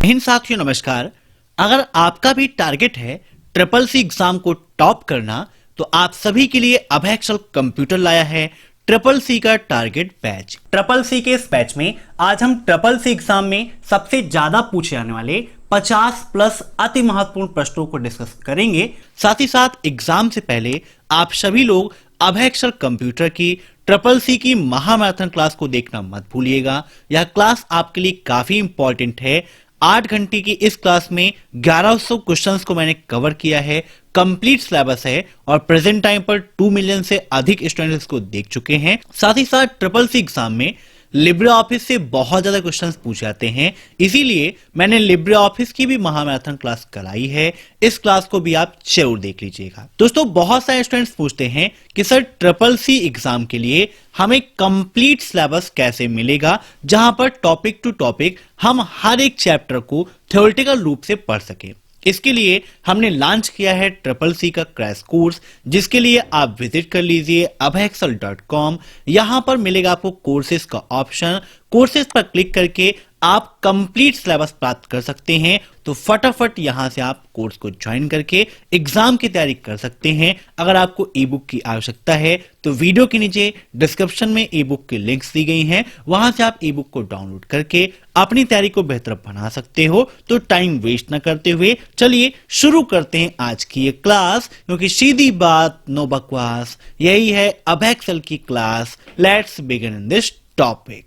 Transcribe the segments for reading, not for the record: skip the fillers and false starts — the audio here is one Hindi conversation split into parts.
हिंद साथियों नमस्कार। अगर आपका भी टारगेट है ट्रिपल सी एग्जाम को टॉप करना तो आप सभी के लिए अभय एक्सेल कंप्यूटर लाया है ट्रिपल सी का टारगेट बैच। ट्रिपल सी के इस बैच में आज हम ट्रिपल सी एग्जाम में सबसे ज्यादा पूछे जाने वाले 50 प्लस अति महत्वपूर्ण प्रश्नों को डिस्कस करेंगे। साथ ही साथ एग्जाम से पहले आप सभी लोग अभय एक्सेल कंप्यूटर की ट्रिपल सी की महामैराथन क्लास को देखना मत भूलिएगा। यह क्लास आपके लिए काफी इंपॉर्टेंट है। 8 घंटे की इस क्लास में 1100 क्वेश्चंस को मैंने कवर किया है। कंप्लीट सिलेबस है और प्रेजेंट टाइम पर 2 मिलियन से अधिक स्टूडेंट्स इसको देख चुके हैं। साथ ही साथ ट्रिपल सी एग्जाम में लिब्रे ऑफिस से बहुत ज्यादा क्वेश्चंस पूछे जाते हैं, इसीलिए मैंने लिब्रे ऑफिस की भी महामैराथन क्लास कराई है। इस क्लास को भी आप जरूर देख लीजिएगा। दोस्तों, बहुत सारे स्टूडेंट्स पूछते हैं कि सर ट्रिपल सी एग्जाम के लिए हमें कंप्लीट सिलेबस कैसे मिलेगा, जहां पर टॉपिक टू टॉपिक हम हर एक चैप्टर को थ्योरेटिकल रूप से पढ़ सके। इसके लिए हमने लॉन्च किया है ट्रिपल सी का क्रैश कोर्स, जिसके लिए आप विजिट कर लीजिए abhayexcel.com। यहां पर मिलेगा आपको कोर्सेज का ऑप्शन। कोर्सेज पर क्लिक करके आप कंप्लीट सिलेबस प्राप्त कर सकते हैं। तो फटाफट यहां से आप कोर्स को ज्वाइन करके एग्जाम की तैयारी कर सकते हैं। अगर आपको ई बुक की आवश्यकता है तो वीडियो के नीचे डिस्क्रिप्शन में ई बुक की लिंक्स दी गई हैं, वहां से आप ई बुक को डाउनलोड करके अपनी तैयारी को बेहतर बना सकते हो। तो टाइम वेस्ट ना करते हुए चलिए शुरू करते हैं आज की ये क्लास, क्योंकि सीधी बात नो बकवास, यही है अभय एक्सेल की class. Let's begin in this topic.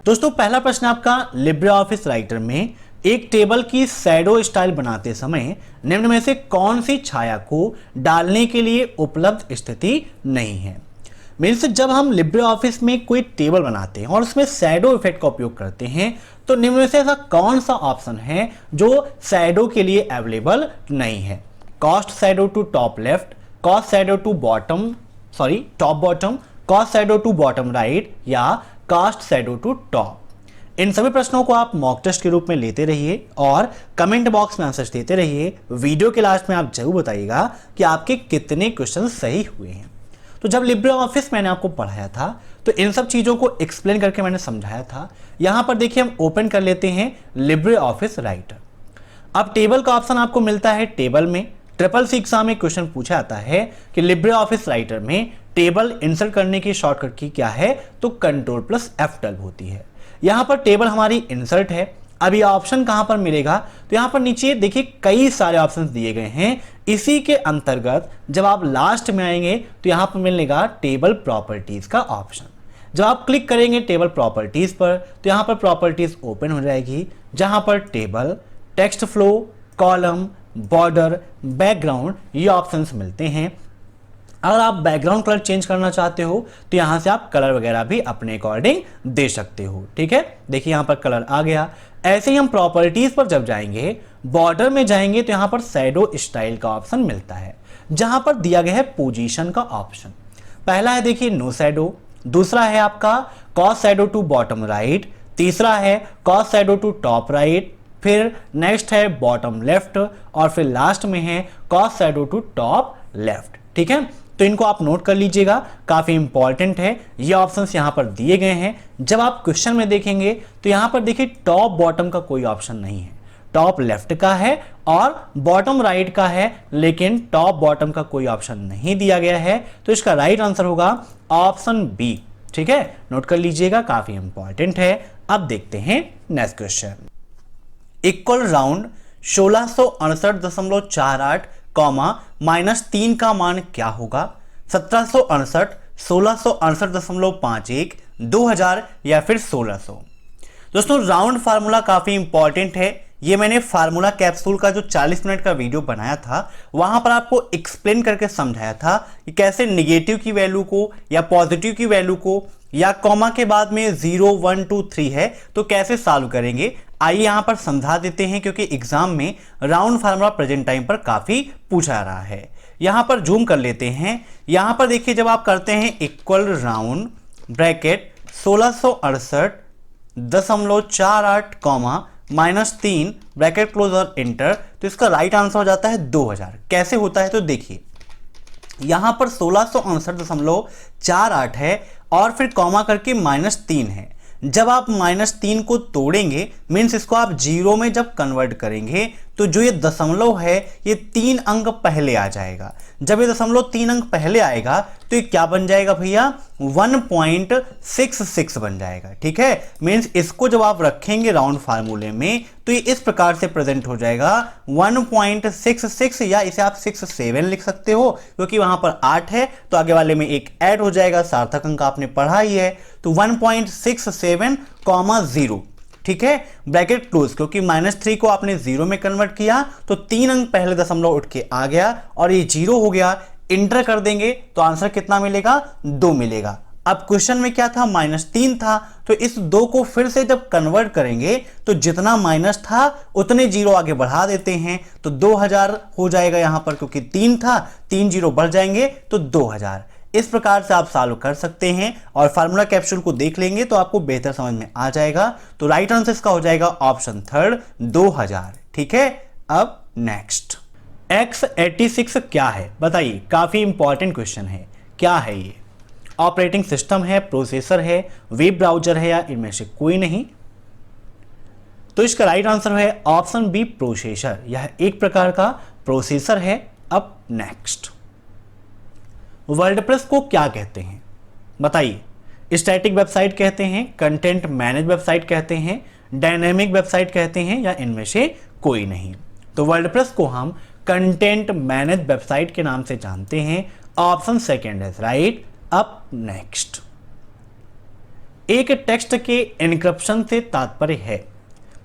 दोस्तों, पहला प्रश्न आपका लिब्रे ऑफिस राइटर में एक टेबल की शैडो स्टाइल बनाते समय निम्न में से कौन सी छाया को डालने के लिए उपलब्ध स्थिति नहीं है। मीन्स जब हम लिब्रे ऑफिस में कोई टेबल बनाते हैं और उसमें शैडो इफेक्ट का उपयोग करते हैं तो निम्न में से ऐसा कौन सा ऑप्शन है जो शैडो के लिए अवेलेबल नहीं है। Cast shadow to top left, cast shadow to top bottom, cast shadow to bottom right या कास्ट शैडो टू टॉप। इन सभी प्रश्नों को आप मॉक टेस्ट के रूप में लेते रहिए और कमेंट बॉक्स में आंसर देते रहिए। वीडियो के लास्ट में आप जरूर बताइएगा कि आपके कितने क्वेश्चन सही हुए हैं। तो जब लिब्रे ऑफिस मैंने आपको पढ़ाया था तो इन सब चीजों को एक्सप्लेन करके मैंने समझाया था। यहां पर देखिए हम ओपन कर लेते हैं लिब्रे ऑफिस राइटर। अब टेबल का ऑप्शन आपको मिलता है टेबल में। ट्रिपल सी एग्जाम में क्वेश्चन पूछा जाता है कि लिब्रे ऑफिस राइटर में टेबल इंसर्ट करने की शॉर्टकट की क्या है, तो Ctrl+F12 होती है। यहां पर टेबल हमारी इंसर्ट है। अब ये ऑप्शन कहां पर मिलेगा, तो यहां पर नीचे देखिए कई सारे ऑप्शंस दिए गए हैं। इसी के अंतर्गत जब आप लास्ट में आएंगे तो यहां पर मिलेगा टेबल प्रॉपर्टीज का ऑप्शन। जब आप क्लिक करेंगे टेबल प्रॉपर्टीज पर तो यहां पर प्रॉपर्टीज ओपन हो जाएगी, जहां पर table, text flow, column, border, background ये ऑप्शंस मिलते हैं। अगर आप बैकग्राउंड कलर चेंज करना चाहते हो तो यहां से आप कलर वगैरह भी अपने अकॉर्डिंग दे सकते हो। ठीक है, देखिए यहां पर कलर आ गया। ऐसे ही हम प्रॉपर्टीज पर जब जाएंगे, बॉर्डर में जाएंगे तो यहां पर शैडो स्टाइल का ऑप्शन मिलता है, जहां पर दिया गया है पोजीशन का ऑप्शन। पहला है देखिए नो शैडो, दूसरा है आपका cast shadow to bottom right, तीसरा है cast shadow to top right, फिर नेक्स्ट है बॉटम लेफ्ट और फिर लास्ट में है cast shadow to top left. ठीक है, तो इनको आप नोट कर लीजिएगा, काफी इंपॉर्टेंट है। ये ऑप्शंस यहां पर दिए गए हैं। जब आप क्वेश्चन में देखेंगे तो यहां पर देखिए टॉप बॉटम का कोई ऑप्शन नहीं है। टॉप लेफ्ट का है और बॉटम राइट का है, लेकिन टॉप बॉटम का कोई ऑप्शन नहीं दिया गया है। तो इसका राइट आंसर होगा ऑप्शन बी। ठीक है, नोट कर लीजिएगा, काफी इंपॉर्टेंट है। अब देखते हैं नेक्स्ट क्वेश्चन। इक्वल राउंड 1668.48 -3 का मान क्या होगा। 1768, 1668.51, 2000 या फिर 1600। दोस्तों, राउंड फार्मूला काफी इंपॉर्टेंट है। ये मैंने फार्मूला कैप्सूल का जो 40 मिनट का वीडियो बनाया था वहां पर आपको एक्सप्लेन करके समझाया था कि कैसे निगेटिव की वैल्यू को या पॉजिटिव की वैल्यू को या कॉमा के बाद में 0 1 2 3 है तो कैसे सॉल्व करेंगे। आइए यहां पर समझा देते हैं, क्योंकि एग्जाम में राउंड फार्मूला प्रेजेंट टाइम पर काफी पूछा जा रहा है। यहां पर जूम कर लेते हैं। यहां पर देखिए जब आप करते हैं equal round bracket 1668.48 -3 bracket close और इंटर, तो इसका राइट आंसर हो जाता है 2000। कैसे होता है तो देखिए, यहां पर 1669.48 है और फिर कॉमा करके -3 है। जब आप -3 को तोड़ेंगे मीन्स इसको आप जीरो में जब कन्वर्ट करेंगे तो जो ये दशमलव है ये 3 अंक पहले आ जाएगा। जब ये दशमलव 3 अंक पहले आएगा तो ये क्या बन जाएगा भैया 1.66 बन जाएगा। ठीक है, मीन्स इसको जब आप रखेंगे राउंड फार्मूले में तो ये इस प्रकार से प्रेजेंट हो जाएगा 1.66 या इसे आप 67 लिख सकते हो क्योंकि वहां पर 8 है तो आगे वाले में एक ऐड हो जाएगा, सार्थक अंक आपने पढ़ा ही है। तो 1.67, 0 ठीक है, ब्रैकेट क्लोज, क्योंकि -3 को आपने 0 में कन्वर्ट किया तो 3 अंक पहले दशमलव उठ के आ गया और ये 0 हो गया। इंटर कर देंगे तो आंसर कितना मिलेगा 2 मिलेगा। अब क्वेश्चन में क्या था -3 था तो इस 2 को फिर से जब कन्वर्ट करेंगे तो जितना माइनस था उतने जीरो आगे बढ़ा देते हैं तो 2000 हो जाएगा यहां पर, क्योंकि 3 था 3 जीरो बढ़ जाएंगे तो 2000। इस प्रकार से आप सॉल्व कर सकते हैं और फार्मूला कैप्सूल को देख लेंगे तो आपको बेहतर समझ में आ जाएगा। तो राइट आंसर इसका हो जाएगा ऑप्शन थर्ड 2000। ठीक है, अब नेक्स्ट x86 क्या है बताइए, काफी इंपॉर्टेंट क्वेश्चन है। क्या है ये? ऑपरेटिंग सिस्टम है, प्रोसेसर है, वेब ब्राउजर है या इनमें से कोई नहीं? तो इसका राइट आंसर है ऑप्शन बी प्रोसेसर। यह एक प्रकार का प्रोसेसर है। अब नेक्स्ट वर्डप्रेस को क्या कहते हैं बताइए? स्टैटिक वेबसाइट कहते हैं, कंटेंट मैनेज वेबसाइट कहते हैं, डायनेमिक वेबसाइट कहते हैं या इनमें से कोई नहीं? तो वर्डप्रेस को हम कंटेंट मैनेज वेबसाइट के नाम से जानते हैं। ऑप्शन सेकेंड है राइट। अब नेक्स्ट एक टेक्स्ट के एन्क्रिप्शन से तात्पर्य है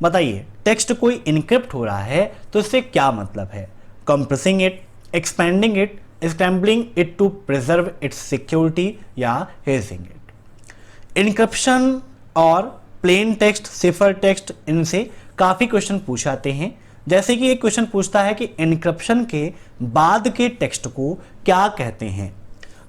बताइए, टेक्स्ट कोई इनक्रिप्ट हो रहा है तो इससे क्या मतलब है? Compressing it, expanding it, scrambling it to preserve its security या हेजिंग इट। इनक्रिप्शन और प्लेन टेक्स्ट, सिफर टेक्स्ट, इनसे काफी क्वेश्चन पूछाते हैं। जैसे कि एक क्वेश्चन पूछता है कि इनक्रिप्शन के बाद के टेक्स्ट को क्या कहते हैं?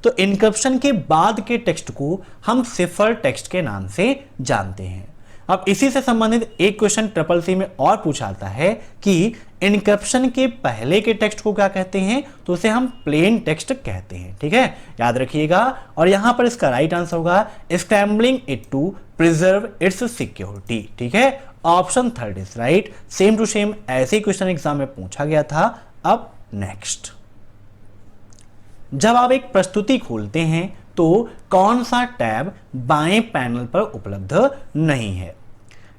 तो इनक्रिप्शन के बाद के टेक्स्ट को हम सिफर टेक्स्ट के नाम से जानते हैं। अब इसी से संबंधित एक क्वेश्चन ट्रिपल सी में और पूछाता है कि इनक्रिप्शन के पहले के टेक्स्ट को क्या कहते हैं? तो उसे हम प्लेन टेक्स्ट कहते हैं। ठीक है, याद रखिएगा। और यहां पर इसका राइट आंसर होगा scrambling it to preserve its security. ठीक है, option third is right. Same to same ऐसे ही क्वेश्चन एग्जाम में पूछा गया था। अब नेक्स्ट जब आप एक प्रस्तुति खोलते हैं तो कौन सा टैब बाएं पैनल पर उपलब्ध नहीं है?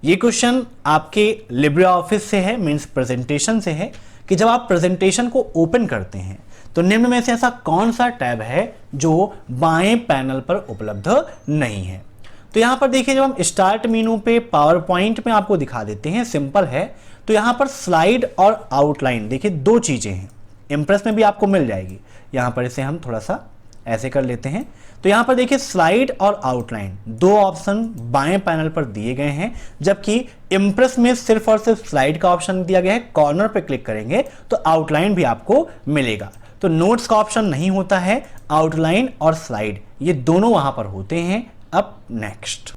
ये क्वेश्चन आपके लिब्रे ऑफिस से है, मींस प्रेजेंटेशन से है कि जब आप प्रेजेंटेशन को ओपन करते हैं तो निम्न में से ऐसा कौन सा टैब है जो बाएं पैनल पर उपलब्ध नहीं है? तो यहां पर देखिए, जब हम स्टार्ट मेनू पे पावर पॉइंट में आपको दिखा देते हैं, सिंपल है। तो यहां पर स्लाइड और आउटलाइन देखिए दो चीजें हैं, इंप्रेस में भी आपको मिल जाएगी। यहां पर इसे हम थोड़ा सा ऐसे कर लेते हैं। तो यहां पर देखिए स्लाइड और आउटलाइन दो ऑप्शन बाएं पैनल पर दिए गए हैं, जबकि इंप्रेस में सिर्फ और सिर्फ स्लाइड का ऑप्शन दिया गया है। कॉर्नर पे क्लिक करेंगे तो आउटलाइन भी आपको मिलेगा। तो नोट्स का ऑप्शन नहीं होता है, आउटलाइन और स्लाइड ये दोनों वहां पर होते हैं। अब नेक्स्ट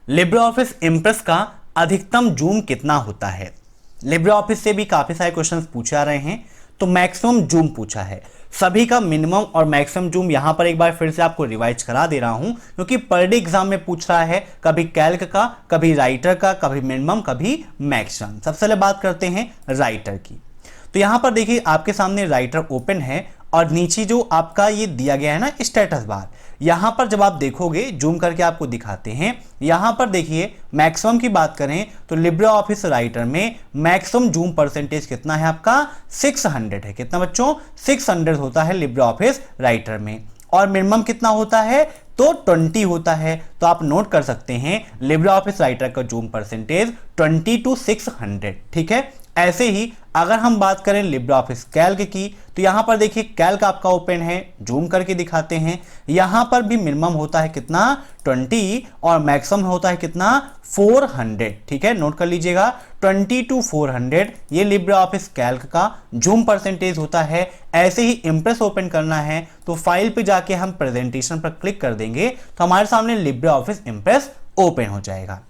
लिब्रे ऑफिस इंप्रेस का अधिकतम जूम कितना होता है? लिब्रे ऑफिस से भी काफी सारे क्वेश्चंस पूछे आ रहे हैं। तो मैक्सिमम जूम पूछा है, सभी का मिनिमम और मैक्सिमम जूम यहां पर एक बार फिर से आपको रिवाइज करा दे रहा हूं, क्योंकि पर डे एग्जाम में पूछ रहा है, कभी कैल्क का, कभी राइटर का, कभी मिनिमम, कभी मैक्सिमम। सबसे पहले बात करते हैं राइटर की। तो यहां पर देखिए आपके सामने राइटर ओपन है और नीचे जो आपका ये दिया गया है ना स्टेटस बार, यहां पर जब आप देखोगे जूम करके आपको दिखाते हैं, यहां पर देखिए मैक्सिमम की बात करें तो लिब्रे ऑफिस राइटर में मैक्सिमम जूम परसेंटेज कितना है आपका 600 है। कितना बच्चों? 600 होता है लिब्रे ऑफिस राइटर में। और मिनिमम कितना होता है? तो 20 होता है। तो आप नोट कर सकते हैं लिब्रे ऑफिस राइटर का जूम परसेंटेज 20 to 600। ठीक है, ऐसे ही अगर हम बात करें लिब्रे ऑफिस कैल्क की तो यहां पर देखिए कैल्क आपका ओपन है, जूम करके दिखाते हैं। यहां पर भी मिनिमम होता है कितना 20 और मैक्सिमम होता है कितना 400। ठीक है, नोट कर लीजिएगा 20 to 400 ये लिब्रे ऑफिस कैल्क का जूम परसेंटेज होता है। ऐसे ही इंप्रेस ओपन करना है तो फाइल पे जाके हम प्रेजेंटेशन पर क्लिक कर देंगे तो हमारे सामने लिब्रे ऑफिस इंप्रेस ओपन हो जाएगा।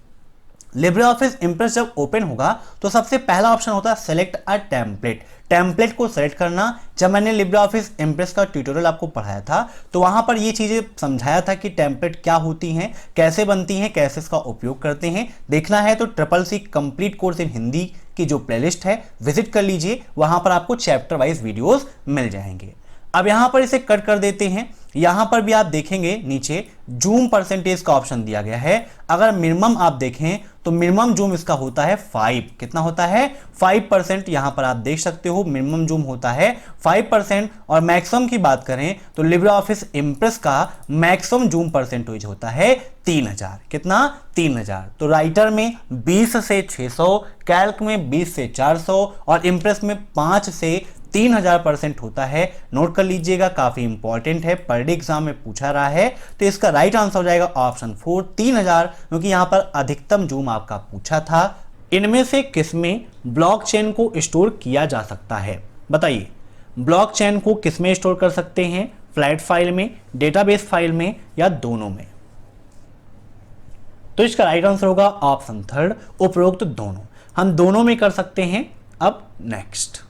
लिब्रे ऑफिस इंप्रेस जब ओपन होगा तो सबसे पहला ऑप्शन होता है सेलेक्ट अ टेम्पलेट। टेम्पलेट को सेलेक्ट करना। जब मैंने लिब्रे ऑफिस इंप्रेस का ट्यूटोरियल आपको पढ़ाया था तो वहां पर ये चीजें समझाया था कि टेम्पलेट क्या होती हैं, कैसे बनती हैं, कैसे इसका उपयोग करते हैं। देखना है तो CCC complete course in Hindi की जो प्लेलिस्ट है विजिट कर लीजिए, वहां पर आपको चैप्टर वाइज वीडियोस मिल जाएंगे। अब यहां पर इसे कट कर देते हैं। यहां पर भी आप देखेंगे नीचे जूम परसेंटेज का ऑप्शन दिया गया है। अगर मिनिमम आप देखें तो मिनिमम जूम इसका होता है 5। कितना होता है? 5%। यहां पर आप देख सकते हो मिनिमम जूम होता है 5%। और मैक्सिमम की बात करें तो लिब्रे ऑफिस इंप्रेस का मैक्सिमम जूम परसेंटेज होता है 3000। कितना? 3000। तो राइटर में 20 से 600, कैल्क में 20 से 400 और इंप्रेस में 5 से 3000% होता है। नोट कर लीजिएगा, काफी इंपॉर्टेंट है, पर डे एग्जाम में पूछा रहा है। तो इसका राइट आंसर हो जाएगा ऑप्शन 4 3000, क्योंकि यहां पर अधिकतम जूम आपका पूछा था। इनमें से किसमें ब्लॉकचेन को स्टोर किया जा सकता है? बताइए, ब्लॉकचेन को किसमें स्टोर कर सकते हैं? फ्लैट फाइल में, डेटाबेस फाइल में या दोनों में? तो इसका राइट आंसर होगा ऑप्शन 3 उपरोक्त दोनों। हम दोनों में कर सकते हैं। अब नेक्स्ट,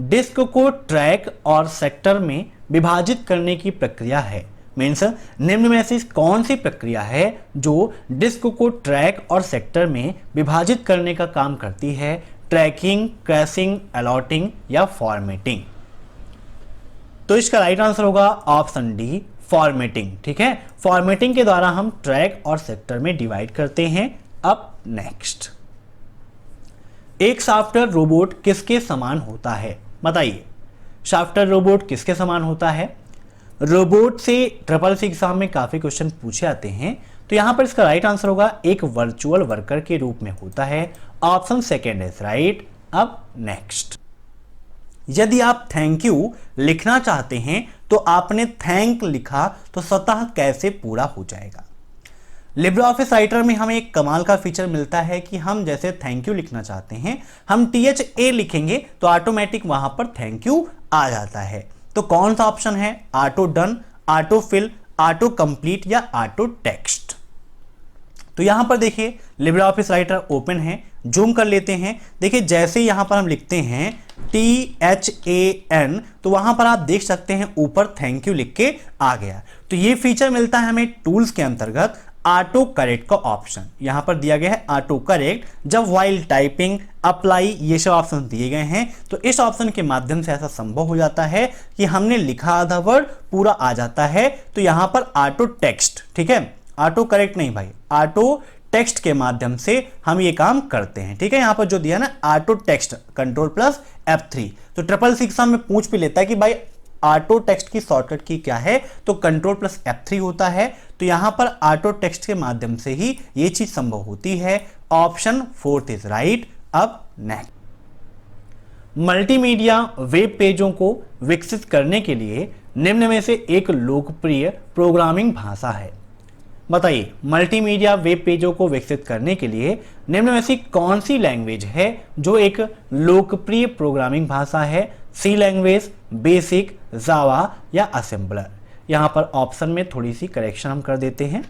डिस्क को ट्रैक और सेक्टर में विभाजित करने की प्रक्रिया है। मीन्स निम्न में से कौन सी प्रक्रिया है जो डिस्क को ट्रैक और सेक्टर में विभाजित करने का काम करती है? ट्रैकिंग, क्रैशिंग, अलॉटिंग या फॉर्मेटिंग? तो इसका राइट आंसर होगा ऑप्शन डी फॉर्मेटिंग। ठीक है, फॉर्मेटिंग के द्वारा हम ट्रैक और सेक्टर में डिवाइड करते हैं। अब नेक्स्ट, एक सॉफ्टवेयर रोबोट किसके समान होता है? बताइए, सॉफ्टवेयर रोबोट किसके समान होता है? रोबोट से CCC एग्जाम में काफी क्वेश्चन पूछे आते हैं। तो यहां पर इसका राइट आंसर होगा एक वर्चुअल वर्कर के रूप में होता है। Option second is right. अब नेक्स्ट, यदि आप थैंक यू लिखना चाहते हैं तो आपने थैंक लिखा तो स्वतः कैसे पूरा हो जाएगा? लिब्रे ऑफिस राइटर में हमें एक कमाल का फीचर मिलता है कि हम जैसे थैंक यू लिखना चाहते हैं, हम THA लिखेंगे तो ऑटोमेटिक वहां पर थैंक यू आ जाता है। तो कौन सा ऑप्शन है? Auto done, auto fill, auto complete या ऑटो टेक्स्ट? तो यहां पर देखिए लिब्रे ऑफिस राइटर ओपन है, जूम कर लेते हैं। देखिए जैसे यहां पर हम लिखते हैं THAN तो वहां पर आप देख सकते हैं ऊपर थैंक यू लिख के आ गया। तो ये फीचर मिलता है हमें टूल्स के अंतर्गत ऑटो करेक्ट का ऑप्शन। यहां पर दिया गया है ऑटो करेक्ट। जब वाइल टाइपिंग, अप्लाई, ये सब ऑप्शन दिए गए हैं तो इस ऑप्शन के माध्यम से ऐसा संभव हो जाता है कि हमने लिखा आधा वर्ड पूरा आ जाता है। तो यहां पर ऑटो टेक्स्ट, ठीक है, ऑटो करेक्ट नहीं भाई, ऑटो टेक्स्ट के माध्यम से हम ये काम करते हैं। ठीक है, यहां पर जो दिया ना ऑटो टेक्स्ट, Ctrl+F3। तो CCC एग्जाम में पूछ भी लेता है कि भाई ऑटो टेक्स्ट की शॉर्टकट की क्या है? तो Ctrl+F3 होता है। तो यहां पर ऑटो टेक्स्ट के माध्यम से ही ये चीज संभव होती है। Option 4 is right. अब नेक्स्ट, मल्टीमीडिया वेब पेजों को विकसित करने के लिए निम्न में से एक लोकप्रिय प्रोग्रामिंग भाषा है। बताइए, मल्टीमीडिया वेब पेजों को विकसित करने के लिए निम्न में से कौन सी लैंग्वेज है जो एक लोकप्रिय प्रोग्रामिंग भाषा है? सी लैंग्वेज, बेसिक, जावा या असेंबलर? यहां पर ऑप्शन में थोड़ी सी करेक्शन हम कर देते हैं।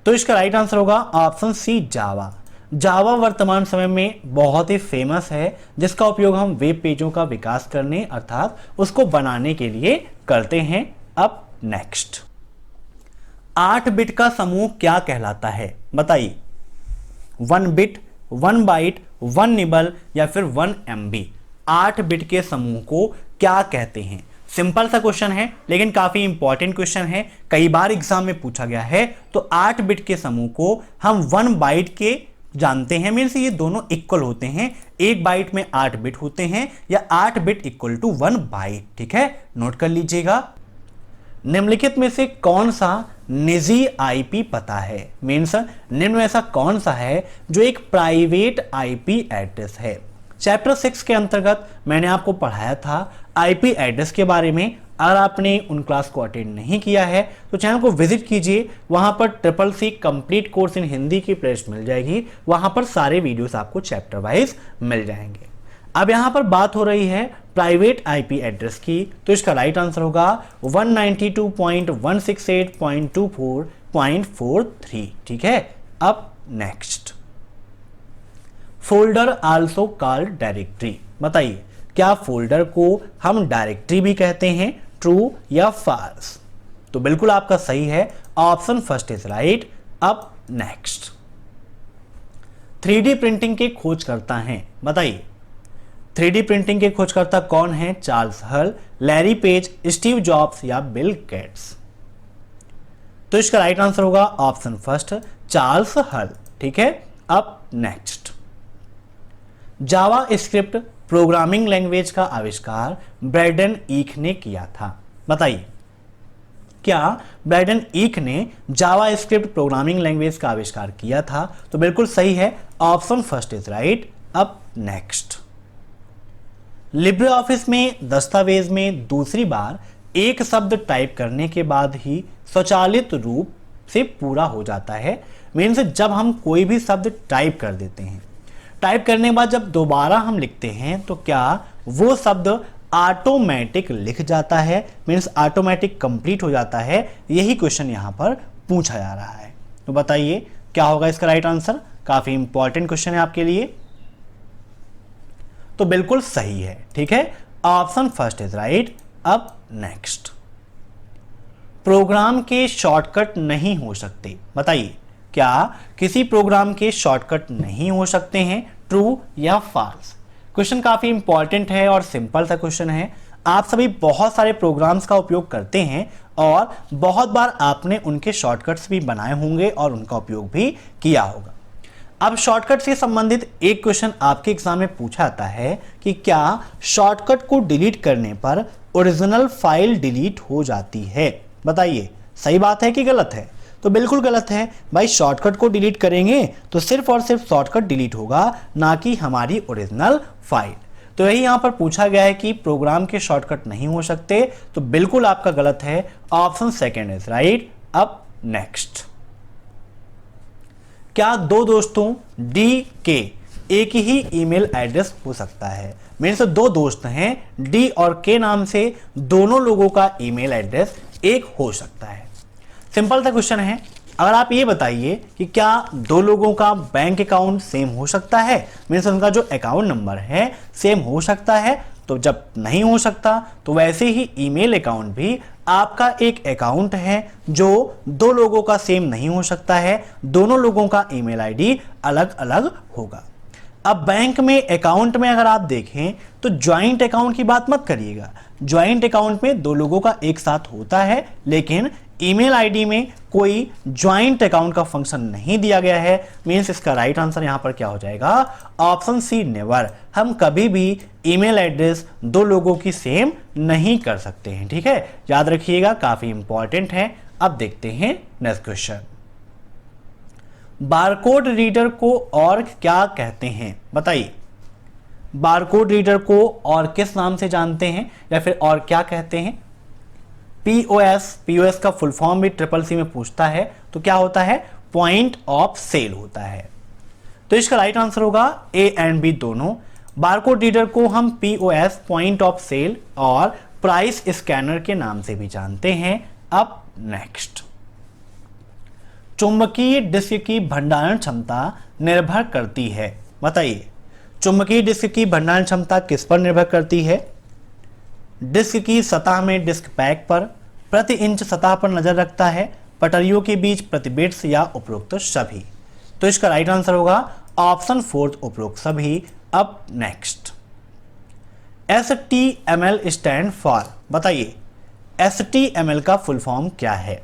तो इसका राइट आंसर होगा ऑप्शन सी जावा। जावा वर्तमान समय में बहुत ही फेमस है, जिसका उपयोग हम वेब पेजों का विकास करने अर्थात उसको बनाने के लिए करते हैं। अब नेक्स्ट, 8 बिट का समूह क्या कहलाता है? बताइए, 1 बिट, 1 बाइट, 1 निबल या फिर 1 MB? 8 बिट के समूह को क्या कहते हैं? सिंपल सा क्वेश्चन है लेकिन काफी इंपॉर्टेंट क्वेश्चन है, कई बार एग्जाम में पूछा गया है। तो 8 बिट के समूह को हम 1 बाइट के जानते हैं, मीन्स ये दोनों इक्वल होते हैं। 1 बाइट में 8 बिट होते हैं या 8 बिट इक्वल टू 1 बाइट। ठीक है, नोट कर लीजिएगा। निम्नलिखित में से कौन सा निजी IP पता है? मीन्स निम्न में ऐसा कौन सा है जो एक प्राइवेट IP एड्रेस है? चैप्टर 6 के अंतर्गत मैंने आपको पढ़ाया था IP एड्रेस के बारे में। अगर आपने उन क्लास को अटेंड नहीं किया है तो चैनल को विजिट कीजिए, वहां पर CCC complete course in Hindi की प्लेलिस्ट मिल जाएगी, वहां पर सारे वीडियोस आपको चैप्टर वाइज मिल जाएंगे। अब यहां पर बात हो रही है प्राइवेट आईपी एड्रेस की, तो इसका राइट आंसर होगा 192.168.24.43। ठीक है। अब next, folder also called directory. बताइए, क्या फोल्डर को हम डायरेक्टरी भी कहते हैं? ट्रू या फॉल्स? तो बिल्कुल आपका सही है, ऑप्शन फर्स्ट इज राइट। अब नेक्स्ट, 3D प्रिंटिंग के खोजकर्ता हैं। बताइए, 3D प्रिंटिंग के खोजकर्ता कौन है? चार्ल्स हल, लैरी पेज, स्टीव जॉब्स या बिल गेट्स? तो इसका राइट आंसर होगा ऑप्शन फर्स्ट, चार्ल्स हल। ठीक है। अब नेक्स्ट, जावा स्क्रिप्ट प्रोग्रामिंग लैंग्वेज का आविष्कार ब्रैडन ईक ने किया था। बताइए, क्या ब्रैडन ईक ने जावा स्क्रिप्ट प्रोग्रामिंग लैंग्वेज का आविष्कार किया था? तो बिल्कुल सही है, ऑप्शन फर्स्ट इज राइट। अब नेक्स्ट, लिब्रे ऑफिस में दस्तावेज में दूसरी बार एक शब्द टाइप करने के बाद ही स्वचालित रूप से पूरा हो जाता है। मीन्स जब हम कोई भी शब्द टाइप कर देते हैं, टाइप करने के बाद जब दोबारा हम लिखते हैं तो क्या वो शब्द ऑटोमेटिक लिख जाता है? मीन्स ऑटोमेटिक कंप्लीट हो जाता है? यही क्वेश्चन यहां पर पूछा जा रहा है। तो बताइए क्या होगा इसका राइट आंसर? काफी इंपॉर्टेंट क्वेश्चन है आपके लिए। तो बिल्कुल सही है। ठीक है, ऑप्शन फर्स्ट इज राइट। अब नेक्स्ट, प्रोग्राम के शॉर्टकट नहीं हो सकते। बताइए, क्या किसी प्रोग्राम के शॉर्टकट नहीं हो सकते हैं? ट्रू या फॉल्स? क्वेश्चन काफी इंपॉर्टेंट है और सिंपल सा क्वेश्चन है। आप सभी बहुत सारे प्रोग्राम्स का उपयोग करते हैं और बहुत बार आपने उनके शॉर्टकट्स भी बनाए होंगे और उनका उपयोग भी किया होगा। अब शॉर्टकट से संबंधित एक क्वेश्चन आपके एग्जाम में पूछा जाता है कि क्या शॉर्टकट को डिलीट करने पर ओरिजिनल फाइल डिलीट हो जाती है? बताइए, सही बात है कि गलत है? तो बिल्कुल गलत है भाई। शॉर्टकट को डिलीट करेंगे तो सिर्फ और सिर्फ शॉर्टकट डिलीट होगा, ना कि हमारी ओरिजिनल फाइल। तो यही यहां पर पूछा गया है कि प्रोग्राम के शॉर्टकट नहीं हो सकते, तो बिल्कुल आपका गलत है, ऑप्शन सेकेंड इज राइट। अब नेक्स्ट, क्या दो दोस्तों डी के एक ही ईमेल एड्रेस हो सकता है? मेरे से दो दोस्त हैं डी और के नाम से, दोनों लोगों का ईमेल एड्रेस एक हो सकता है। सिंपल सा क्वेश्चन है। अगर आप ये बताइए कि क्या दो लोगों का बैंक अकाउंट सेम हो सकता है? मीन्स उनका जो अकाउंट नंबर है सेम हो सकता है? तो जब नहीं हो सकता तो वैसे ही ईमेल अकाउंट भी आपका एक अकाउंट है जो दो लोगों का सेम नहीं हो सकता है। दोनों लोगों का ईमेल आईडी अलग अलग होगा। अब बैंक में अकाउंट में अगर आप देखें तो ज्वाइंट अकाउंट की बात मत करिएगा। ज्वाइंट अकाउंट में दो लोगों का एक साथ होता है, लेकिन ईमेल आईडी में कोई ज्वाइंट अकाउंट का फंक्शन नहीं दिया गया है। मींस इसका राइट आंसर यहां पर क्या हो जाएगा? Option C, never. हम कभी भी ईमेल एड्रेस दो लोगों की सेम नहीं कर सकते हैं। ठीक है, याद रखिएगा, काफी इंपॉर्टेंट है। अब देखते हैं नेक्स्ट क्वेश्चन। बारकोड रीडर को और क्या कहते हैं? बताइए, बारकोड रीडर को और किस नाम से जानते हैं या फिर और क्या कहते हैं? पीओएस का फुल फॉर्म भी ट्रिपल सी में पूछता है, तो क्या होता है? पॉइंट ऑफ सेल होता है। तो इसका राइट आंसर होगा ए एंड बी दोनों। बारकोड रीडर को हम पीओएस पॉइंट ऑफ सेल और प्राइस स्कैनर के नाम से भी जानते हैं। अब नेक्स्ट, चुंबकीय डिस्क की भंडारण क्षमता निर्भर करती है। बताइए, चुंबकीय डिस्क की भंडारण क्षमता किस पर निर्भर करती है? डिस्क की सतह में डिस्क पैक पर, प्रति इंच सतह पर नजर रखता है, पटरियों के बीच, प्रति बिट्स या उपरोक्त सभी? तो इसका राइट आंसर होगा ऑप्शन फोर्थ, उपरोक्त सभी। अब नेक्स्ट, HTML स्टैंड फॉर। बताइए, HTML का फुल फॉर्म क्या है?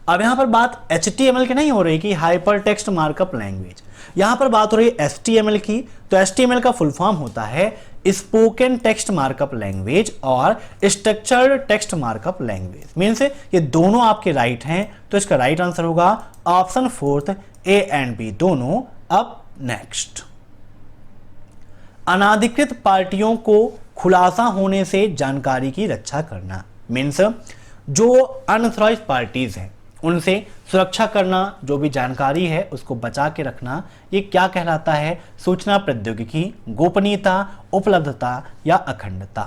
अब यहां पर बात HTML की नहीं हो रही कि हाइपर टेक्स्ट मार्कअप लैंग्वेज, यहां पर बात हो रही है HTML की। तो HTML का फुल फॉर्म होता है स्पोकन टेक्स्ट मार्कअप लैंग्वेज और structured text markup language. Means ये दोनों आपके राइट हैं, तो इसका राइट आंसर होगा option fourth, A and B दोनों। अब नेक्स्ट, अनाधिकृत पार्टियों को खुलासा होने से जानकारी की रक्षा करना। मीन्स जो अनऑथराइज पार्टीज हैं उनसे सुरक्षा करना, जो भी जानकारी है उसको बचा के रखना, ये क्या कहलाता है? सूचना प्रौद्योगिकी, गोपनीयता, उपलब्धता या अखंडता?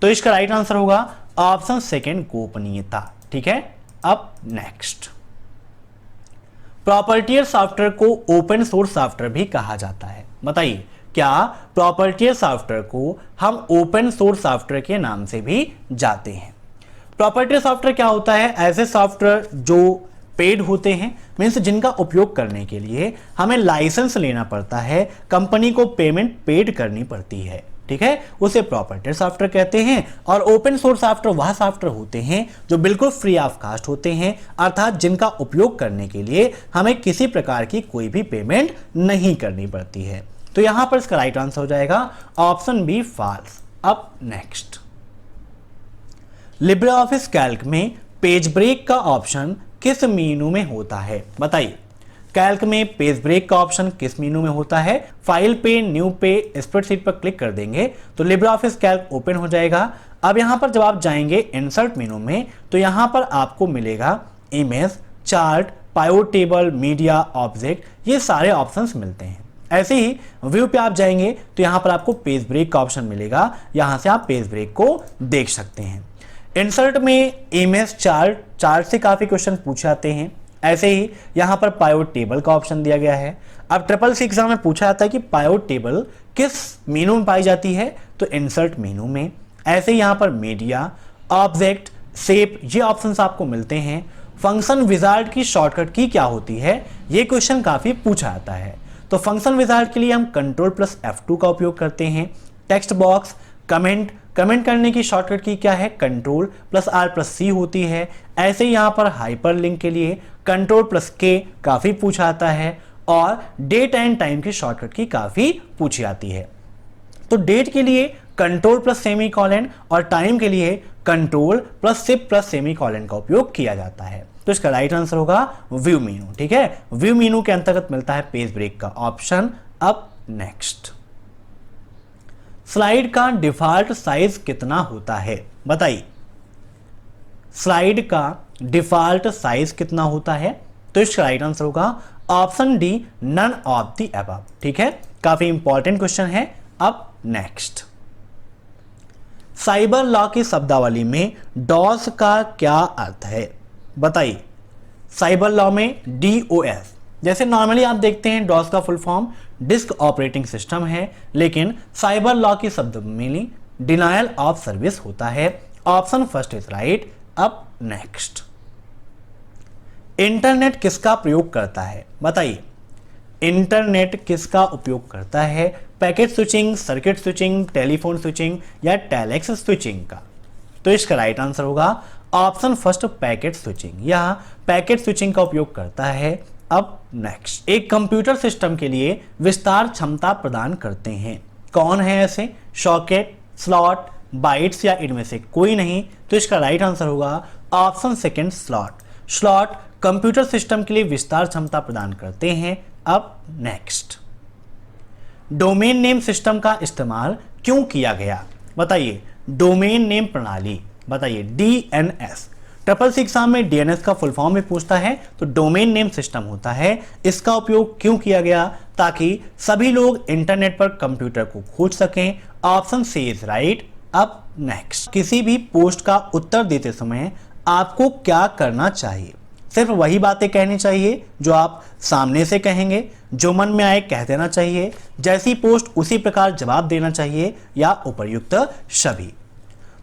तो इसका राइट आंसर होगा ऑप्शन सेकेंड, गोपनीयता। ठीक है, अब नेक्स्ट, प्रॉपर्टियर सॉफ्टवेयर को ओपन सोर्स सॉफ्टवेयर भी कहा जाता है। बताइए, क्या प्रॉपर्टियर सॉफ्टवेयर को हम ओपन सोर्स सॉफ्टवेयर के नाम से भी जाते हैं? प्रॉपर्टियर सॉफ्टवेयर क्या होता है? ऐसे सॉफ्टवेयर जो पेड होते हैं, मीन्स जिनका उपयोग करने के लिए हमें लाइसेंस लेना पड़ता है, कंपनी को पेमेंट पेड करनी पड़ती है। ठीक है, उसे प्रॉपर्टियर सॉफ्टवेयर कहते हैं। और ओपन सोर्स सॉफ्टवेयर वह सॉफ्टवेयर होते हैं जो बिल्कुल फ्री ऑफ कॉस्ट होते हैं, अर्थात जिनका उपयोग करने के लिए हमें किसी प्रकार की कोई भी पेमेंट नहीं करनी पड़ती है। तो यहां पर इसका राइट आंसर हो जाएगा ऑप्शन बी, फॉल्स। अब नेक्स्ट, लिब्रे ऑफिस कैल्क में पेज ब्रेक का ऑप्शन किस मेनू में होता है? बताइए, कैल्क में पेज ब्रेक का ऑप्शन किस मेनू में होता है? फाइल पे, न्यू पे, स्प्रेडशीट पर क्लिक कर देंगे तो लिब्रे ऑफिस कैल्क ओपन हो जाएगा। अब यहां पर जब आप जाएंगे इंसर्ट मेनू में तो यहां पर आपको मिलेगा image, chart, pivot table, media, object, ये सारे ऑप्शंस मिलते हैं। ऐसे ही व्यू पे आप जाएंगे तो यहां पर आपको पेज ब्रेक का ऑप्शन मिलेगा, यहां से आप पेज ब्रेक को देख सकते हैं। इंसर्ट में इमेज, चार्ट से काफी क्वेश्चन पूछे जाते हैं। ऐसे ही यहां पर पाइवट टेबल का ऑप्शन दिया गया है। अब ट्रिपल सी एग्जाम में पूछा जाता है कि पाइवट टेबल किस मेनू में पाई जाती है, तो इंसर्ट मेनू में। ऐसे ही यहां पर मीडिया, ऑब्जेक्ट, शेप, ये ऑप्शंस आपको मिलते हैं। फंक्शन विजार्ड की शॉर्टकट की क्या होती है, ये क्वेश्चन काफी पूछा जाता है। तो फंक्शन विजार्ड के लिए हम Ctrl+F2 का उपयोग करते हैं। टेक्स्ट बॉक्स, कमेंट करने की शॉर्टकट की क्या है, Ctrl+R+C होती है। ऐसे ही यहां पर हाइपर लिंक के लिए Ctrl+K काफी पूछा आता है। और डेट एंड टाइम की शॉर्टकट की काफी पूछी जाती है। तो डेट के लिए Ctrl+सेमीकोलन और टाइम के लिए Ctrl+Shift+सेमीकोलन का उपयोग किया जाता है। तो इसका राइट आंसर होगा व्यू मेनू। ठीक है, व्यू मेनू के अंतर्गत मिलता है पेज ब्रेक का ऑप्शन। अब नेक्स्ट, स्लाइड का डिफॉल्ट साइज कितना होता है? बताइए, स्लाइड का डिफॉल्ट साइज कितना होता है? तो इसका राइट आंसर होगा option D, none of the above. ठीक है, काफी इंपॉर्टेंट क्वेश्चन है। अब नेक्स्ट, साइबर लॉ की शब्दावली में डॉस का क्या अर्थ है? बताइए, साइबर लॉ में DOS, जैसे नॉर्मली आप देखते हैं डॉस का full form disk operating system है, लेकिन साइबर लॉ की शब्द मीनिंग डिनायल ऑफ सर्विस होता है। Option first is right. अब नेक्स्ट, इंटरनेट किसका प्रयोग करता है? बताइए, इंटरनेट किसका उपयोग करता है? Packet switching, circuit switching, telephone switching या टेलेक्स स्विचिंग का? तो इसका राइट आंसर होगा ऑप्शन फर्स्ट, पैकेट स्विचिंग। यह पैकेट स्विचिंग का उपयोग करता है। अब नेक्स्ट, एक कंप्यूटर सिस्टम के लिए विस्तार क्षमता प्रदान करते हैं, कौन है ऐसे? सॉकेट, स्लॉट, बाइट्स या इनमें से कोई नहीं? तो इसका राइट आंसर होगा option second, slot. Slot computer system के लिए विस्तार क्षमता प्रदान करते हैं। अब नेक्स्ट, डोमेन नेम सिस्टम का इस्तेमाल क्यों किया गया? बताइए, डोमेन नेम प्रणाली, बताइए DNS। ट्रिपल सी एग्जाम में DNS का फुल फॉर्म में पूछता है, तो डोमेन नेम सिस्टम होता है। इसका उपयोग क्यों किया गया? ताकि सभी लोग इंटरनेट पर कंप्यूटर को खोज सकें। Option C is right. अब नेक्स्ट, किसी भी पोस्ट का उत्तर देते समय आपको क्या करना चाहिए? सिर्फ वही बातें कहनी चाहिए जो आप सामने से कहेंगे, जो मन में आए कह देना चाहिए, जैसी पोस्ट उसी प्रकार जवाब देना चाहिए, या उपर्युक्त सभी?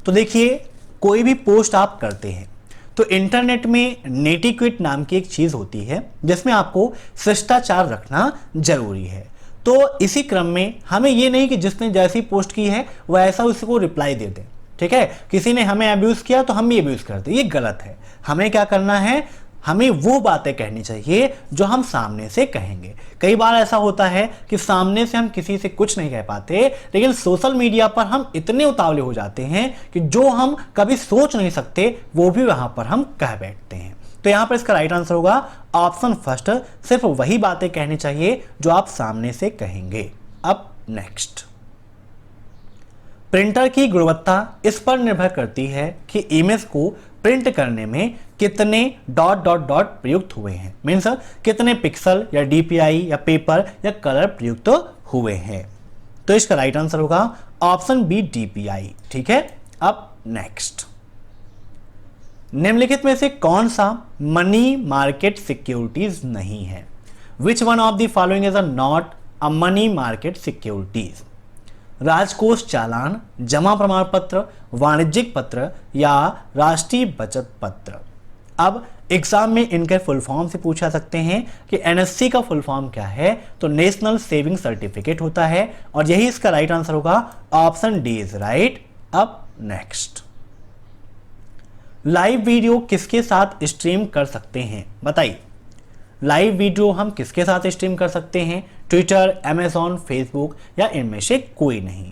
तो देखिए, कोई भी पोस्ट आप करते हैं तो इंटरनेट में नेटिक्वेट नाम की एक चीज होती है जिसमें आपको शिष्टाचार रखना जरूरी है। तो इसी क्रम में हमें ये नहीं कि जिसने जैसी पोस्ट की है वह ऐसा उसको रिप्लाई दे दे। ठीक है, किसी ने हमें अब्यूज किया तो हम भी अब्यूज करते, ये गलत है। हमें क्या करना है, हमें वो बातें कहनी चाहिए जो हम सामने से कहेंगे। कई बार ऐसा होता है कि सामने से हम किसी से कुछ नहीं कह पाते, लेकिन सोशल मीडिया पर हम इतने उतावले हो जाते हैं कि जो हम कभी सोच नहीं सकते वो भी वहां पर हम कह बैठते हैं। तो यहां पर इसका राइट आंसर होगा ऑप्शन फर्स्ट, सिर्फ वही बातें कहनी चाहिए जो आप सामने से कहेंगे। अब नेक्स्ट, प्रिंटर की गुणवत्ता इस पर निर्भर करती है कि इमेज को प्रिंट करने में कितने ... प्रयुक्त हुए हैं, मीन्स कितने पिक्सल या DPI या पेपर या कलर प्रयुक्त हुए हैं। तो इसका राइट आंसर होगा ऑप्शन बी, DPI। ठीक है, अब नेक्स्ट, निम्नलिखित में से कौन सा मनी मार्केट सिक्योरिटीज नहीं है? Which one of the following is not a money market securities? राजकोष चालान, जमा प्रमाण पत्र, वाणिज्यिक पत्र या राष्ट्रीय बचत पत्र? अब एग्जाम में इनके फुल फॉर्म से पूछा सकते हैं कि एनएससी का फुल फॉर्म क्या है, तो नेशनल सेविंग सर्टिफिकेट होता है और यही इसका राइट आंसर होगा, ऑप्शन डी इज राइट। अब नेक्स्ट, लाइव वीडियो किसके साथ स्ट्रीम कर सकते हैं? बताइए, लाइव वीडियो हम किसके साथ स्ट्रीम कर सकते हैं? ट्विटर, अमेजॉन, फेसबुक या इनमें से कोई नहीं?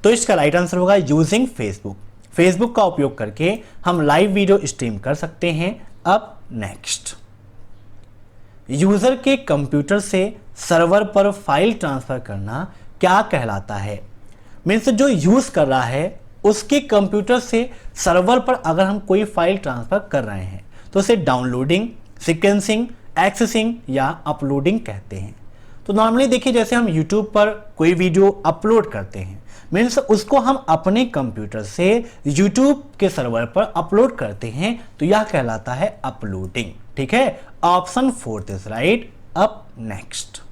तो इसका राइट आंसर होगा यूजिंग फेसबुक। फेसबुक का उपयोग करके हम लाइव वीडियो स्ट्रीम कर सकते हैं। अब नेक्स्ट, यूजर के कंप्यूटर से सर्वर पर फाइल ट्रांसफर करना क्या कहलाता है? मीन्स जो यूज कर रहा है उसके कंप्यूटर से सर्वर पर अगर हम कोई फाइल ट्रांसफर कर रहे हैं तो उसे डाउनलोडिंग, सीक्वेंसिंग, एक्सेसिंग या अपलोडिंग कहते हैं। तो नॉर्मली देखिए, जैसे हम यूट्यूब पर कोई वीडियो अपलोड करते हैं, मीन्स उसको हम अपने कंप्यूटर से यूट्यूब के सर्वर पर अपलोड करते हैं, तो यह कहलाता है अपलोडिंग। ठीक है, ऑप्शन 4 इज राइट। अब नेक्स्ट,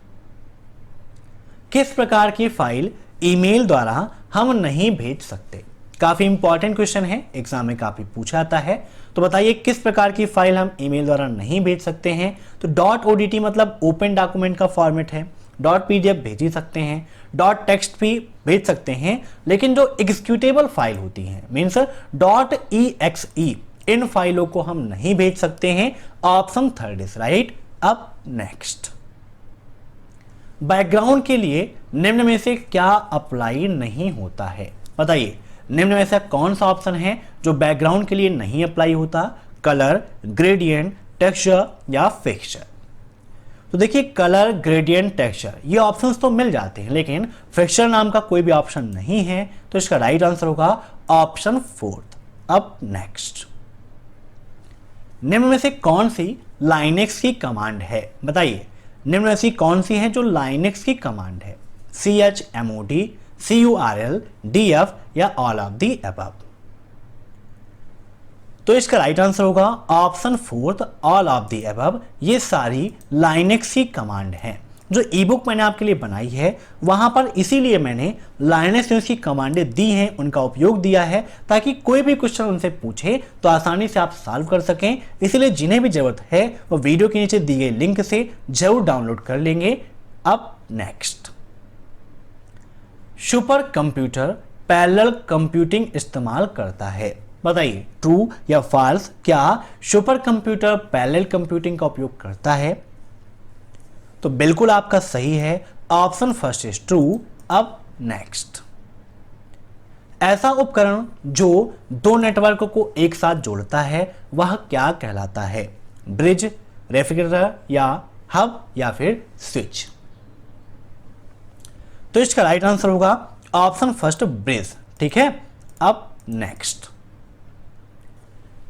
किस प्रकार की फाइल ईमेल द्वारा हम नहीं भेज सकते? काफी इंपॉर्टेंट क्वेश्चन है, एग्जाम में काफी पूछा जाता है। तो बताइए, किस प्रकार की फाइल हम ईमेल द्वारा नहीं भेज सकते हैं? तो .odt मतलब ओपन डॉक्यूमेंट का फॉर्मेट है, .pdf भेज ही सकते हैं, .text भी भेज सकते हैं, लेकिन जो एग्जीक्यूटेबल फाइल होती हैं मीन्स .exe, इन फाइलों को हम नहीं भेज सकते हैं। Option 3 is right. अब नेक्स्ट, बैकग्राउंड के लिए निम्न में से क्या अप्लाई नहीं होता है? बताइए, निम्न में से कौन सा ऑप्शन है जो बैकग्राउंड के लिए नहीं अप्लाई होता? कलर, ग्रेडियंट, टेक्सचर या फिक्सचर? तो देखिए, कलर, ग्रेडियंट, टेक्सचर ये ऑप्शंस तो मिल जाते हैं, लेकिन फिक्सचर नाम का कोई भी ऑप्शन नहीं है, तो इसका राइट आंसर होगा ऑप्शन 4। अब नेक्स्ट, निम्न में से कौन सी लाइनेक्स की कमांड है? बताइए, निम्न में से कौन सी है जो लाइनेक्स की कमांड है? chmod, curl, df या ऑल ऑफ दी अबव? तो इसका राइट आंसर होगा option 4, all of the above. ये सारी लाइनेक्स की कमांड हैं। जो ई बुक मैंने आपके लिए बनाई है वहां पर इसीलिए मैंने लाइनेक्स की कमांडें दी हैं, उनका उपयोग दिया है, ताकि कोई भी क्वेश्चन उनसे पूछे तो आसानी से आप सॉल्व कर सकें। इसीलिए जिन्हें भी जरूरत है वो वीडियो के नीचे दिए गए लिंक से जरूर डाउनलोड कर लेंगे। अब next, super computer parallel computing इस्तेमाल करता है? बताइए, ट्रू या फॉल्स, क्या सुपर कंप्यूटर पैरेलल कंप्यूटिंग का उपयोग करता है? तो बिल्कुल आपका सही है, ऑप्शन 1 इज ट्रू। अब नेक्स्ट, ऐसा उपकरण जो दो नेटवर्क को एक साथ जोड़ता है वह क्या कहलाता है? ब्रिज, रेफ्रिजरेटर या हब या फिर स्विच? तो इसका राइट आंसर होगा ऑप्शन 1 ब्रिज। ठीक है, अब नेक्स्ट,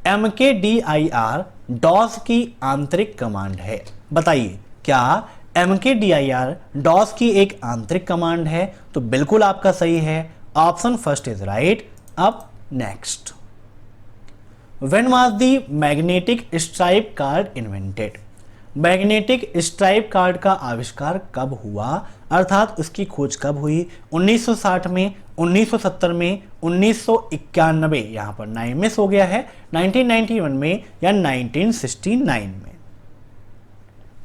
mkdir डॉस की आंतरिक कमांड है? बताइए, क्या mkdir डॉस की एक आंतरिक कमांड है? तो बिल्कुल आपका सही है, ऑप्शन 1 इज राइट। अब next, when was the magnetic stripe card invented? Magnetic stripe card का आविष्कार कब हुआ, अर्थात उसकी खोज कब हुई? 1960 में, 1970 में, 1991, यहां पर 9 मिस हो गया है, 1991 में या 1969 में?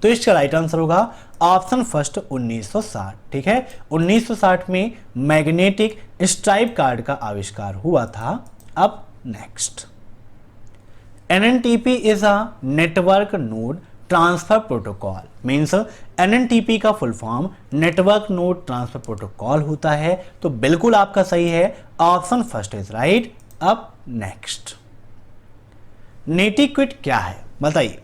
तो इसका राइट आंसर होगा ऑप्शन 1 1960। ठीक है, 1960 में मैग्नेटिक स्ट्राइप कार्ड का आविष्कार हुआ था। अब next, NNTP is a network node transfer protocol. Means NNTP का full form network node transfer protocol होता है। तो बिल्कुल आपका सही है, ऑप्शन 1 इज राइट। अब नेक्स्ट, नेटिक्विट क्या है? बताइए,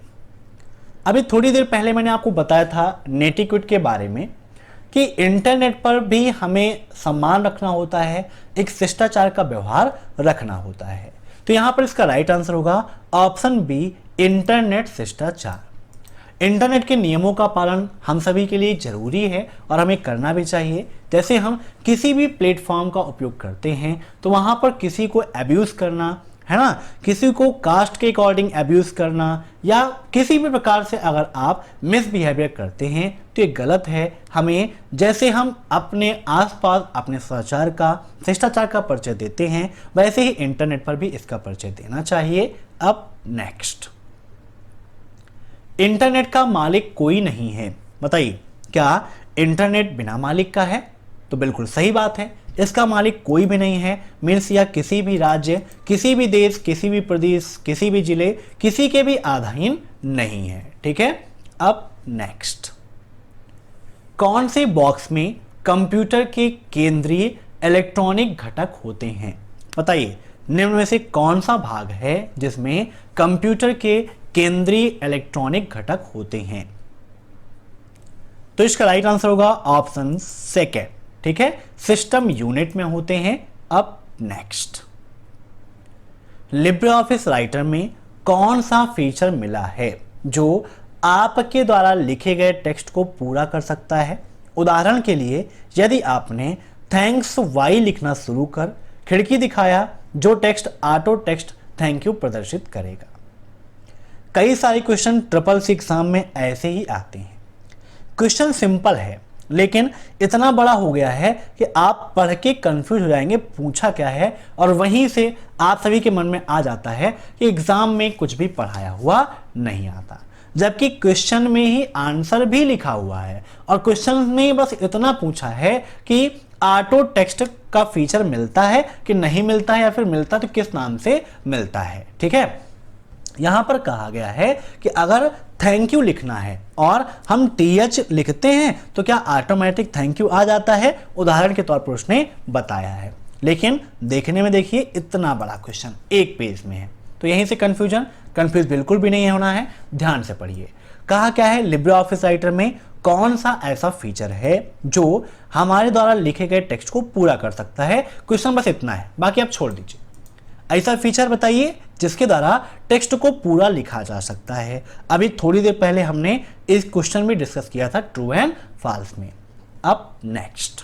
अभी थोड़ी देर पहले मैंने आपको बताया था नेटिक्विट के बारे में कि इंटरनेट पर भी हमें सम्मान रखना होता है, एक शिष्टाचार का व्यवहार रखना होता है। तो यहां पर इसका राइट आंसर होगा ऑप्शन बी, इंटरनेट शिष्टाचार। इंटरनेट के नियमों का पालन हम सभी के लिए ज़रूरी है और हमें करना भी चाहिए। जैसे हम किसी भी प्लेटफॉर्म का उपयोग करते हैं तो वहाँ पर किसी को एब्यूज़ करना, है ना, किसी को कास्ट के अकॉर्डिंग एब्यूज़ करना या किसी भी प्रकार से अगर आप मिसबिहेवियर करते हैं तो ये गलत है। हमें जैसे हम अपने आसपास अपने सदाचार का, शिष्टाचार का परिचय देते हैं, वैसे ही इंटरनेट पर भी इसका परिचय देना चाहिए। अब नेक्स्ट, इंटरनेट का मालिक कोई नहीं है। बताइए, क्या इंटरनेट बिना मालिक का है? तो बिल्कुल सही बात है, इसका मालिक कोई भी नहीं है। मीन्स यह किसी भी राज्य, किसी भी देश, किसी भी प्रदेश, किसी भी जिले, किसी के भी अधीन नहीं है। ठीक है। अब नेक्स्ट, कौन से बॉक्स में कंप्यूटर के केंद्रीय इलेक्ट्रॉनिक घटक होते हैं? बताइए, निम्न में से कौन सा भाग है जिसमें कंप्यूटर के केंद्रीय इलेक्ट्रॉनिक घटक होते हैं? तो इसका राइट आंसर होगा ऑप्शन सेकेंड। ठीक है, सिस्टम यूनिट में होते हैं। अब नेक्स्ट, लिब्रे ऑफिस राइटर में कौन सा फीचर मिला है जो आपके द्वारा लिखे गए टेक्स्ट को पूरा कर सकता है? उदाहरण के लिए, यदि आपने थैंक्स वाई लिखना शुरू कर खिड़की दिखाया, जो text auto text thank you प्रदर्शित करेगा। कई सारे क्वेश्चन CCC एग्जाम में ऐसे ही आते हैं। क्वेश्चन सिंपल है लेकिन इतना बड़ा हो गया है कि आप पढ़ के कंफ्यूज हो जाएंगे पूछा क्या है, और वहीं से आप सभी के मन में आ जाता है कि एग्जाम में कुछ भी पढ़ाया हुआ नहीं आता, जबकि क्वेश्चन में ही आंसर भी लिखा हुआ है और क्वेश्चन में बस इतना पूछा है कि ऑटो टेक्स्ट का फीचर मिलता है कि नहीं मिलता है, या फिर मिलता तो किस नाम से मिलता है। ठीक है, यहां पर कहा गया है कि अगर थैंक यू लिखना है और हम TH लिखते हैं तो क्या ऑटोमेटिक थैंक यू आ जाता है? उदाहरण के तौर पर उसने बताया है, लेकिन देखने में देखिए इतना बड़ा क्वेश्चन एक पेज में है, तो यहीं से कंफ्यूज बिल्कुल भी नहीं होना है। ध्यान से पढ़िए, कहा क्या है, लिब्रे ऑफिस राइटर में कौन सा ऐसा फीचर है जो हमारे द्वारा लिखे गए टेक्स्ट को पूरा कर सकता है? क्वेश्चन बस इतना है, बाकी आप छोड़ दीजिए। ऐसा फीचर बताइए जिसके द्वारा टेक्स्ट को पूरा लिखा जा सकता है। अभी थोड़ी देर पहले हमने इस क्वेश्चन में डिस्कस किया था ट्रू एंड फॉल्स में। अब नेक्स्ट,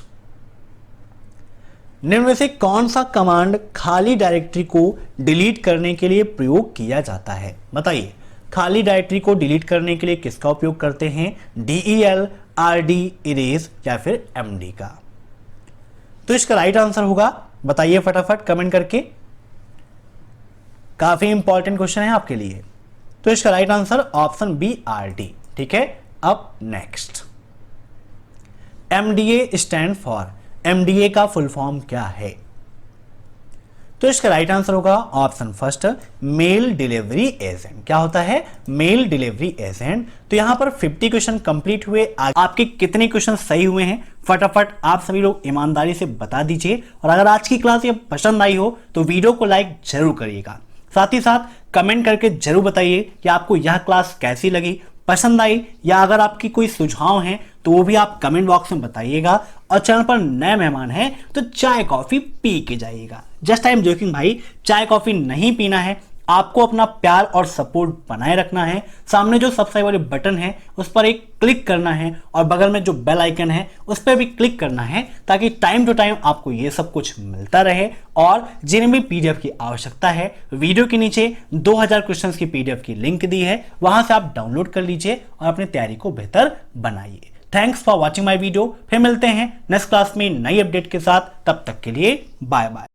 निम्न में से कौन सा कमांड खाली डायरेक्टरी को डिलीट करने के लिए प्रयोग किया जाता है? बताइए, खाली डायरेक्टरी को डिलीट करने के लिए किसका उपयोग करते हैं? DEL, RD, इरेज या फिर MD का? तो इसका राइट आंसर होगा, बताइए फटाफट कमेंट करके, काफी इंपॉर्टेंट क्वेश्चन है आपके लिए। तो इसका right answer option B RD। ठीक है। अब next, MDA stand for, MDA का फुल फॉर्म क्या है? तो इसका राइट आंसर होगा option first, mail delivery agent. क्या होता है? Mail delivery agent. तो यहां पर 50 क्वेश्चन कंप्लीट हुए। आपके कितने क्वेश्चन सही हुए हैं फटाफट आप सभी लोग ईमानदारी से बता दीजिए, और अगर आज की क्लास ये पसंद आई हो तो वीडियो को लाइक जरूर करिएगा। साथ ही साथ कमेंट करके जरूर बताइए कि आपको यह क्लास कैसी लगी, पसंद आई, या अगर आपकी कोई सुझाव हैं तो वो भी आप कमेंट बॉक्स में बताइएगा। और चैनल पर नए मेहमान हैं तो चाय कॉफी पी के जाइएगा। जस्ट आई एम जोकिंग भाई, चाय कॉफी नहीं पीना है, आपको अपना प्यार और सपोर्ट बनाए रखना है। सामने जो सब्सक्राइब वाले बटन है उस पर एक क्लिक करना है, और बगल में जो बेल आइकन है उस पर भी क्लिक करना है, ताकि टाइम टू टाइम आपको ये सब कुछ मिलता रहे। और जिन्हें भी PDF की आवश्यकता है, वीडियो के नीचे 2000 क्वेश्चंस की PDF की लिंक दी है, वहां से आप डाउनलोड कर लीजिए और अपनी तैयारी को बेहतर बनाइए। Thanks for watching my video. फिर मिलते हैं नेक्स्ट क्लास में नई अपडेट के साथ, तब तक के लिए बाय बाय।